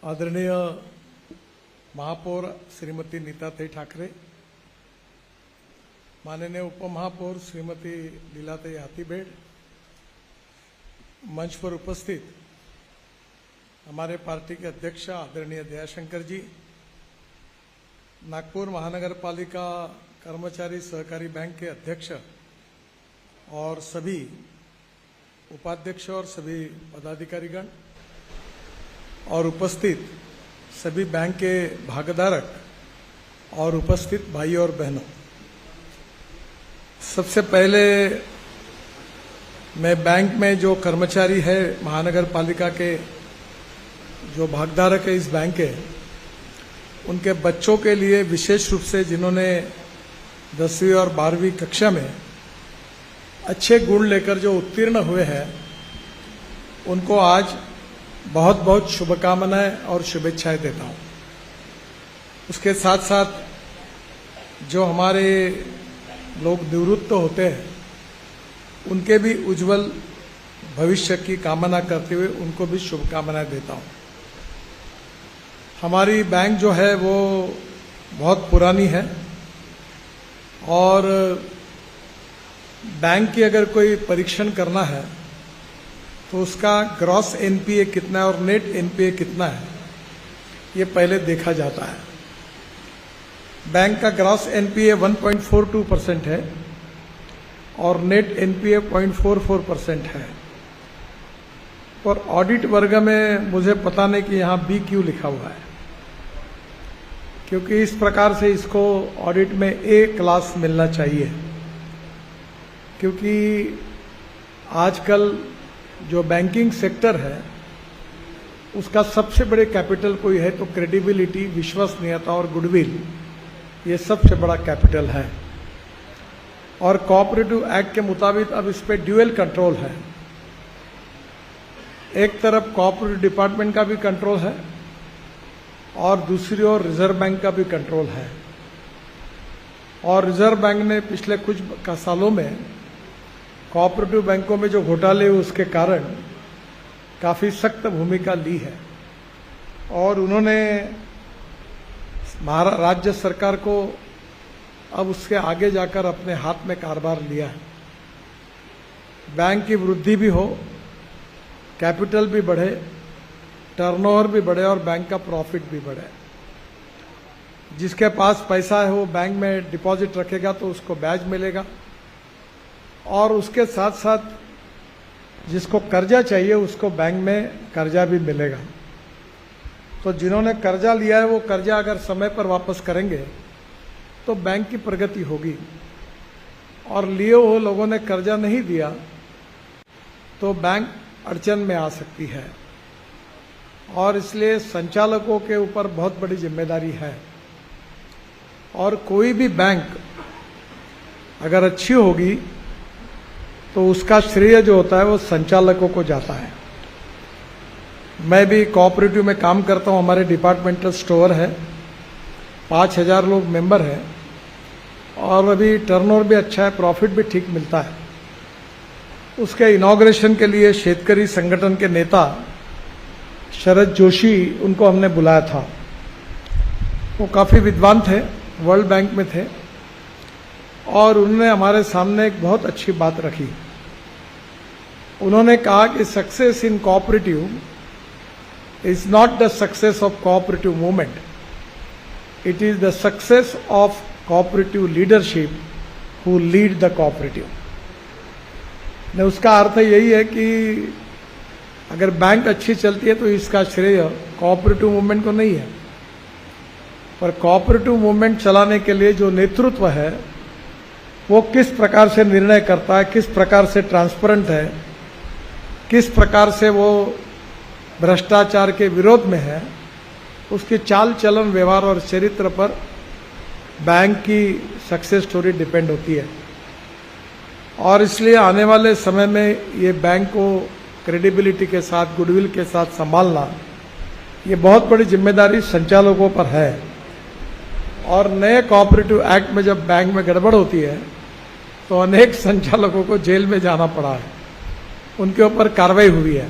आदरणीय महापौर श्रीमती नीताताई ठाकरे, माननीय उपमहापौर श्रीमती लीलाताई हाथीबेड़, मंच पर उपस्थित हमारे पार्टी के अध्यक्ष आदरणीय दयाशंकर जी, नागपुर महानगर पालिका कर्मचारी सहकारी बैंक के अध्यक्ष और सभी उपाध्यक्ष और सभी पदाधिकारीगण और उपस्थित सभी बैंक के भागधारक और उपस्थित भाई और बहनों, सबसे पहले मैं बैंक में जो कर्मचारी है, महानगर पालिका के जो भागधारक है इस बैंक के, उनके बच्चों के लिए विशेष रूप से जिन्होंने 10वीं और 12वीं कक्षा में अच्छे गुण लेकर जो उत्तीर्ण हुए हैं, उनको आज बहुत बहुत शुभकामनाएं और शुभेच्छाएं देता हूं। उसके साथ साथ जो हमारे लोग निवृत्त होते हैं, उनके भी उज्जवल भविष्य की कामना करते हुए उनको भी शुभकामनाएं देता हूं। हमारी बैंक जो है वो बहुत पुरानी है और बैंक की अगर कोई परीक्षण करना है तो उसका ग्रॉस एनपीए कितना है और नेट एनपीए कितना है, ये पहले देखा जाता है। बैंक का ग्रॉस एनपीए 1.42% है और नेट एनपीए 0.44% है। और ऑडिट वर्ग में मुझे पता नहीं कि यहाँ बी क्यों लिखा हुआ है, क्योंकि इस प्रकार से इसको ऑडिट में ए क्लास मिलना चाहिए, क्योंकि आजकल जो बैंकिंग सेक्टर है उसका सबसे बड़े कैपिटल कोई है तो क्रेडिबिलिटी, विश्वसनीयता और गुडविल, ये सबसे बड़ा कैपिटल है। और कोऑपरेटिव एक्ट के मुताबिक अब इस पे ड्यूअल कंट्रोल है। एक तरफ कोऑपरेटिव डिपार्टमेंट का भी कंट्रोल है और दूसरी ओर रिजर्व बैंक का भी कंट्रोल है। और रिजर्व बैंक ने पिछले कुछ सालों में कोऑपरेटिव बैंकों में जो घोटाले हुए उसके कारण काफ़ी सख्त भूमिका ली है और उन्होंने राज्य सरकार को अब उसके आगे जाकर अपने हाथ में कारोबार लिया है। बैंक की वृद्धि भी हो, कैपिटल भी बढ़े, टर्नओवर भी बढ़े और बैंक का प्रॉफिट भी बढ़े। जिसके पास पैसा है वो बैंक में डिपॉजिट रखेगा तो उसको ब्याज मिलेगा और उसके साथ साथ जिसको कर्जा चाहिए उसको बैंक में कर्जा भी मिलेगा। तो जिन्होंने कर्जा लिया है वो कर्जा अगर समय पर वापस करेंगे तो बैंक की प्रगति होगी, और लिए हुए लोगों ने कर्जा नहीं दिया तो बैंक अड़चन में आ सकती है। और इसलिए संचालकों के ऊपर बहुत बड़ी जिम्मेदारी है। और कोई भी बैंक अगर अच्छी होगी तो उसका श्रेय जो होता है वो संचालकों को जाता है। मैं भी कोऑपरेटिव में काम करता हूँ, हमारे डिपार्टमेंटल स्टोर है, 5000 लोग मेंबर हैं और अभी टर्नओवर भी अच्छा है, प्रॉफिट भी ठीक मिलता है। उसके इनॉग्रेशन के लिए शेतकरी संगठन के नेता शरद जोशी, उनको हमने बुलाया था। वो काफ़ी विद्वान थे, वर्ल्ड बैंक में थे और उन्होंने हमारे सामने एक बहुत अच्छी बात रखी। उन्होंने कहा कि success in cooperative is not the success of cooperative movement, it is the success of cooperative leadership who lead the cooperative. ने उसका अर्थ यही है कि अगर बैंक अच्छी चलती है तो इसका श्रेय कोऑपरेटिव मूवमेंट को नहीं है, पर कोऑपरेटिव मूवमेंट चलाने के लिए जो नेतृत्व है वो किस प्रकार से निर्णय करता है, किस प्रकार से ट्रांसपेरेंट है, किस प्रकार से वो भ्रष्टाचार के विरोध में है, उसकी चाल चलन, व्यवहार और चरित्र पर बैंक की सक्सेस स्टोरी डिपेंड होती है। और इसलिए आने वाले समय में ये बैंक को क्रेडिबिलिटी के साथ, गुडविल के साथ संभालना, ये बहुत बड़ी जिम्मेदारी संचालकों पर है। और नए कोऑपरेटिव एक्ट में जब बैंक में गड़बड़ होती है तो अनेक संचालकों को जेल में जाना पड़ा है, उनके ऊपर कार्रवाई हुई है।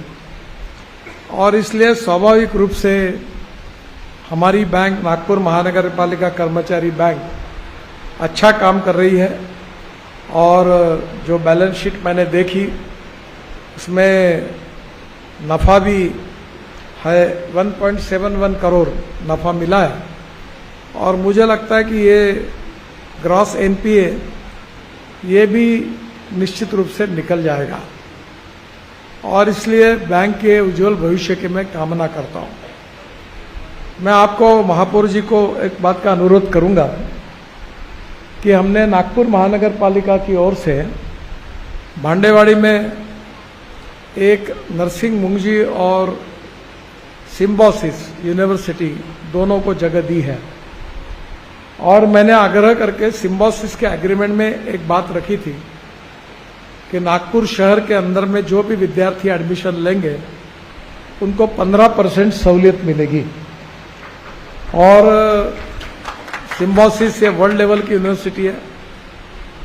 और इसलिए स्वाभाविक रूप से हमारी बैंक नागपुर महानगर पालिका कर्मचारी बैंक अच्छा काम कर रही है और जो बैलेंस शीट मैंने देखी उसमें नफ़ा भी है 1.71 करोड़ नफ़ा मिला है और मुझे लगता है कि ये ग्रॉस एनपीए ये भी निश्चित रूप से निकल जाएगा और इसलिए बैंक के उज्जवल भविष्य की मैं कामना करता हूँ। मैं आपको महापौर जी को एक बात का अनुरोध करूंगा कि हमने नागपुर महानगर पालिका की ओर से भांडेवाड़ी में एक नरसिंह मुंगजी और सिम्बोसिस यूनिवर्सिटी दोनों को जगह दी है और मैंने आग्रह करके सिम्बोसिस के एग्रीमेंट में एक बात रखी थी कि नागपुर शहर के अंदर में जो भी विद्यार्थी एडमिशन लेंगे उनको 15% सहूलियत मिलेगी और सिम्बोसिस ये वर्ल्ड लेवल की यूनिवर्सिटी है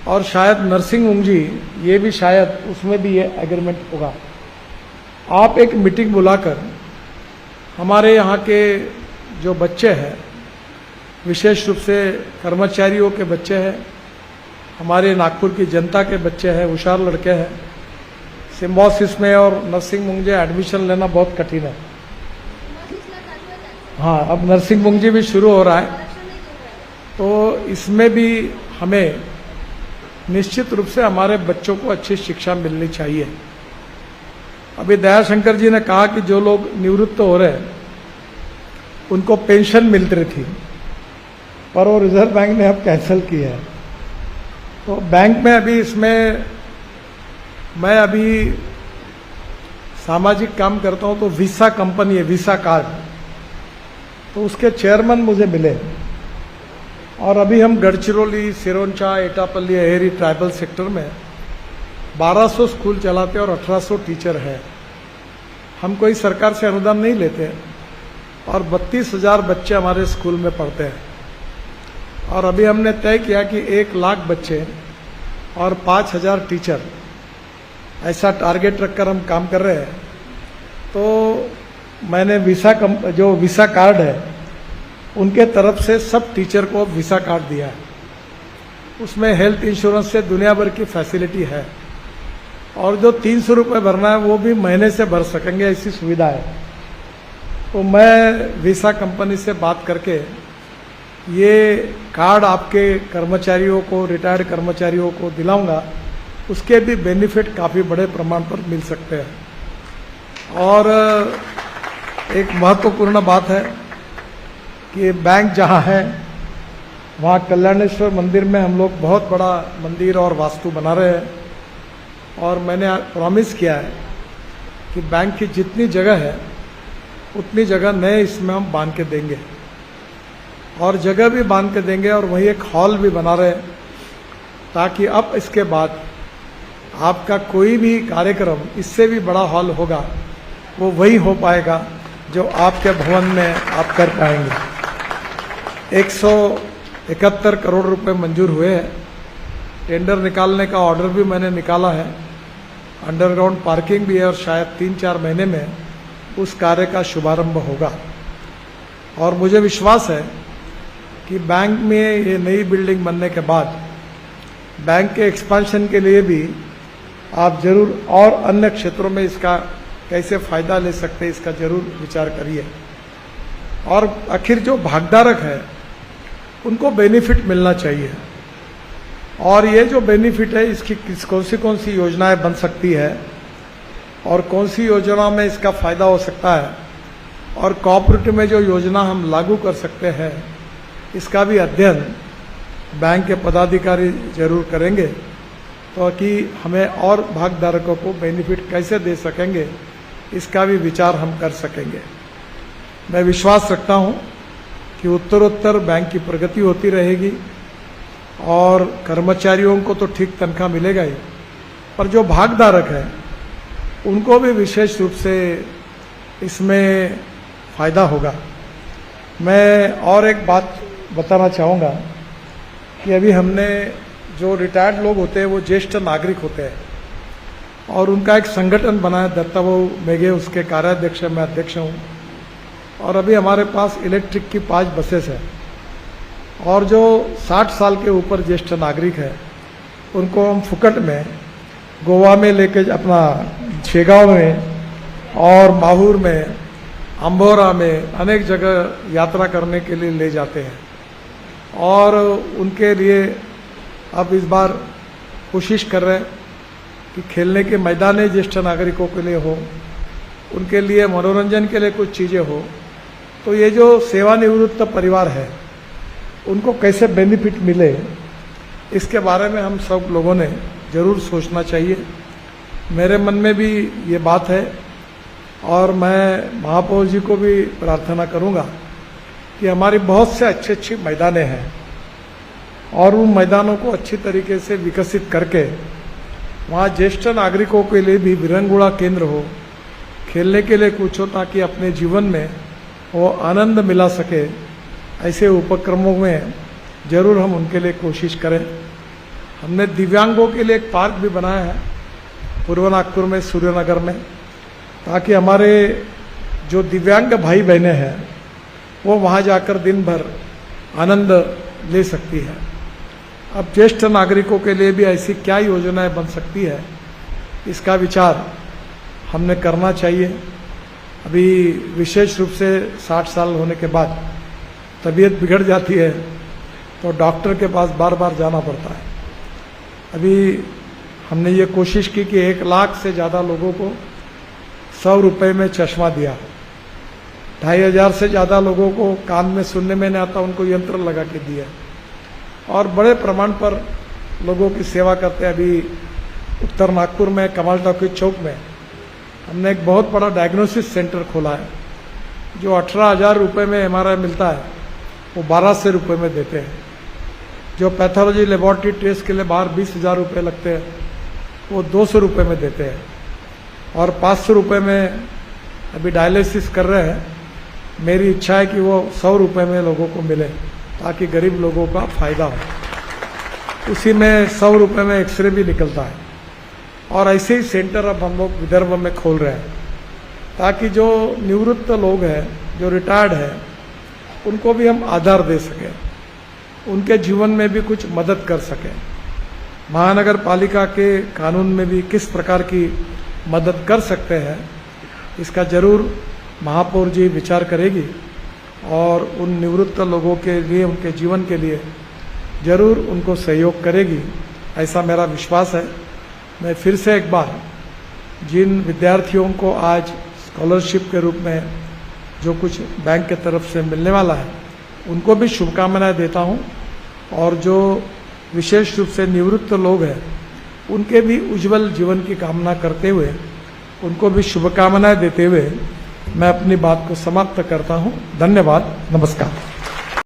और शायद नरसिंह मुंगजी ये भी शायद उसमें भी ये एग्रीमेंट होगा। आप एक मीटिंग बुलाकर हमारे यहाँ के जो बच्चे हैं विशेष रूप से कर्मचारियों के बच्चे हैं, हमारे नागपुर की जनता के बच्चे हैं, होशियार लड़के हैं, सिम्बोसिस में और नरसिंह मुंगजी एडमिशन लेना बहुत कठिन है। हाँ, अब नरसिंह मुंगजी भी शुरू हो रहा है तो इसमें भी हमें निश्चित रूप से हमारे बच्चों को अच्छी शिक्षा मिलनी चाहिए। अभी दयाशंकर जी ने कहा कि जो लोग निवृत्त हो रहे हैं उनको पेंशन मिल रही थी पर वो रिजर्व बैंक ने अब कैंसिल की है। तो बैंक में अभी इसमें मैं अभी सामाजिक काम करता हूँ तो वीसा कंपनी है, वीसा कार्ड, तो उसके चेयरमैन मुझे मिले और अभी हम गढ़चिरौली, सिरोंचा, एटापल्ली, अहेरी ट्राइबल सेक्टर में 1200 स्कूल चलाते और 1800 टीचर है। हम कोई सरकार से अनुदान नहीं लेते और 32,000 बच्चे हमारे स्कूल में पढ़ते हैं और अभी हमने तय किया कि 1 लाख बच्चे और 5,000 टीचर ऐसा टारगेट रखकर हम काम कर रहे हैं। तो मैंने जो वीसा कार्ड है उनके तरफ से सब टीचर को वीसा कार्ड दिया है। उसमें हेल्थ इंश्योरेंस से दुनिया भर की फैसिलिटी है और जो 300 रुपये भरना है वो भी महीने से भर सकेंगे, ऐसी सुविधा है। तो मैं वीसा कंपनी से बात करके ये कार्ड आपके कर्मचारियों को, रिटायर्ड कर्मचारियों को दिलाऊंगा, उसके भी बेनिफिट काफ़ी बड़े प्रमाण पर मिल सकते हैं। और एक महत्वपूर्ण बात है कि बैंक जहाँ है वहाँ कल्याणेश्वर मंदिर में हम लोग बहुत बड़ा मंदिर और वास्तु बना रहे हैं और मैंने प्रॉमिस किया है कि बैंक की जितनी जगह है उतनी जगह नए इसमें हम बांध के देंगे और जगह भी बांध के देंगे और वहीं एक हॉल भी बना रहे हैं ताकि अब इसके बाद आपका कोई भी कार्यक्रम इससे भी बड़ा हॉल होगा वो वही हो पाएगा जो आपके भवन में आप कर पाएंगे। 171 करोड़ रुपए मंजूर हुए हैं। टेंडर निकालने का ऑर्डर भी मैंने निकाला है। अंडरग्राउंड पार्किंग भी है और शायद 3-4 महीने में उस कार्य का शुभारंभ होगा। और मुझे विश्वास है कि बैंक में ये नई बिल्डिंग बनने के बाद बैंक के एक्सपांशन के लिए भी आप जरूर और अन्य क्षेत्रों में इसका कैसे फायदा ले सकते हैं इसका जरूर विचार करिए। और आखिर जो भागधारक है उनको बेनिफिट मिलना चाहिए और ये जो बेनिफिट है इसकी कौन सी योजनाएं बन सकती है और कौन सी योजना में इसका फायदा हो सकता है और कोऑपरेटिव में जो योजना हम लागू कर सकते हैं इसका भी अध्ययन बैंक के पदाधिकारी जरूर करेंगे ताकि हमें और भागधारकों को बेनिफिट कैसे दे सकेंगे इसका भी विचार हम कर सकेंगे। मैं विश्वास रखता हूं कि उत्तरोत्तर बैंक की प्रगति होती रहेगी और कर्मचारियों को तो ठीक तनख्वाह मिलेगा ही, पर जो भागधारक है उनको भी विशेष रूप से इसमें फायदा होगा। मैं और एक बात बताना चाहूँगा कि अभी हमने जो रिटायर्ड लोग होते हैं वो ज्येष्ठ नागरिक होते हैं और उनका एक संगठन बना है, दत्ताभाऊ मेघे उसके कार्याध्यक्ष मैं अध्यक्ष हूँ। और अभी हमारे पास इलेक्ट्रिक की 5 बसेस हैं। और जो 60 साल के ऊपर ज्येष्ठ नागरिक है उनको हम फुकट में गोवा में लेके अपना शेगांव में और माहूर में, अम्बोरा में अनेक जगह यात्रा करने के लिए ले जाते हैं। और उनके लिए अब इस बार कोशिश कर रहे हैं कि खेलने के मैदान ज्येष्ठ नागरिकों के लिए हो, उनके लिए मनोरंजन के लिए कुछ चीज़ें हो। तो ये जो सेवानिवृत्त परिवार है उनको कैसे बेनिफिट मिले, इसके बारे में हम सब लोगों ने ज़रूर सोचना चाहिए। मेरे मन में भी ये बात है और मैं महापौर जी को भी प्रार्थना करूंगा कि हमारी बहुत से अच्छी मैदानें हैं और उन मैदानों को अच्छी तरीके से विकसित करके वहाँ ज्येष्ठ नागरिकों के लिए भी विरंगुड़ा केंद्र हो, खेलने के लिए कुछ हो, ताकि अपने जीवन में वो आनंद मिला सके। ऐसे उपक्रमों में ज़रूर हम उनके लिए कोशिश करें। हमने दिव्यांगों के लिए एक पार्क भी बनाया है पूर्व नागपुर में, सूर्यनगर में, ताकि हमारे जो दिव्यांग भाई बहनें हैं वो वहाँ जाकर दिन भर आनंद ले सकती है। अब ज्येष्ठ नागरिकों के लिए भी ऐसी क्या योजनाएं बन सकती है, इसका विचार हमने करना चाहिए। अभी विशेष रूप से 60 साल होने के बाद तबीयत बिगड़ जाती है तो डॉक्टर के पास बार बार जाना पड़ता है। अभी हमने ये कोशिश की कि 1 लाख से ज़्यादा लोगों को 100 रुपये में चश्मा दिया, 2500 से ज़्यादा लोगों को कान में सुनने में नहीं आता उनको यंत्र लगा के दिया, और बड़े प्रमाण पर लोगों की सेवा करते हैं। अभी उत्तर नागपुर में कमाल टॉकीज चौक में हमने एक बहुत बड़ा डायग्नोसिस सेंटर खोला है। जो 18,000 रुपये में MRI मिलता है वो 1200 रुपये में देते हैं। जो पैथोलॉजी लेबॉर्ट्री टेस्ट के लिए बाहर 20,000 रुपये लगते हैं वो 200 रुपये में देते हैं। और 500 रुपये में अभी डायलिसिस कर रहे हैं। मेरी इच्छा है कि वो 100 रुपये में लोगों को मिले ताकि गरीब लोगों का फायदा हो। उसी में 100 रुपये में एक्सरे भी निकलता है। और ऐसे ही सेंटर अब हम लोग विदर्भ में खोल रहे हैं ताकि जो निवृत्त लोग हैं, जो रिटायर्ड हैं, उनको भी हम आधार दे सकें, उनके जीवन में भी कुछ मदद कर सकें। महानगर पालिका के कानून में भी किस प्रकार की मदद कर सकते हैं, इसका जरूर महापौर जी विचार करेगी और उन निवृत्त लोगों के लिए, उनके जीवन के लिए जरूर उनको सहयोग करेगी, ऐसा मेरा विश्वास है। मैं फिर से एक बार जिन विद्यार्थियों को आज स्कॉलरशिप के रूप में जो कुछ बैंक के तरफ से मिलने वाला है उनको भी शुभकामनाएं देता हूं, और जो विशेष रूप से निवृत्त लोग हैं उनके भी उज्जवल जीवन की कामना करते हुए, उनको भी शुभकामनाएं देते हुए मैं अपनी बात को समाप्त करता हूं। धन्यवाद, नमस्कार।